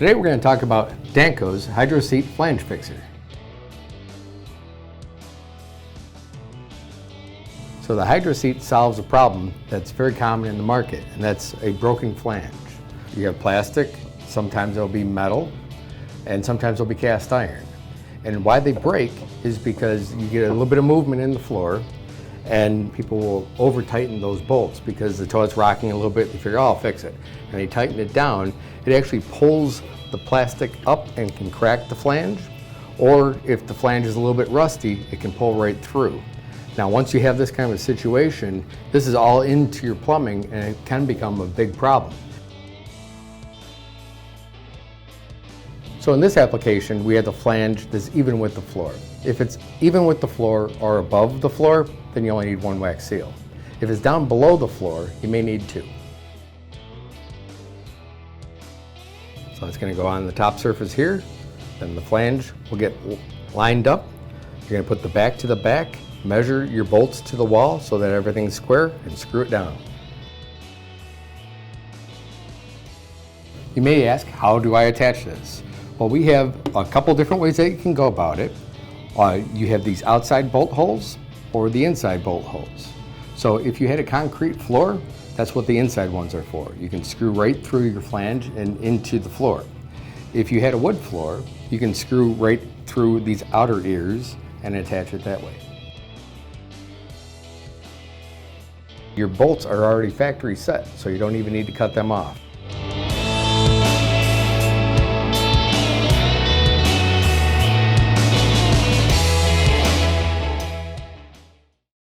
Today we're going to talk about Danco's HydroSeat flange fixer. So the HydroSeat solves a problem that's very common in the market, and that's a broken flange. You have plastic, sometimes it'll be metal, and sometimes it'll be cast iron. And why they break is because you get a little bit of movement in the floor, and people will over tighten those bolts because the toilet's rocking a little bit. They figure, oh, I'll fix it. And they tighten it down. It actually pulls the plastic up and can crack the flange. Or if the flange is a little bit rusty, it can pull right through. Now, once you have this kind of a situation, this is all into your plumbing and it can become a big problem. So in this application, we have the flange that's even with the floor. If it's even with the floor or above the floor, then you only need one wax seal. If it's down below the floor, you may need two. So it's going to go on the top surface here, then the flange will get lined up. You're going to put the back to the back, measure your bolts to the wall so that everything's square, and screw it down. You may ask, how do I attach this? Well, we have a couple different ways that you can go about it. You have these outside bolt holes or the inside bolt holes. So if you had a concrete floor, that's what the inside ones are for. You can screw right through your flange and into the floor. If you had a wood floor, you can screw right through these outer ears and attach it that way. Your bolts are already factory set, so you don't even need to cut them off.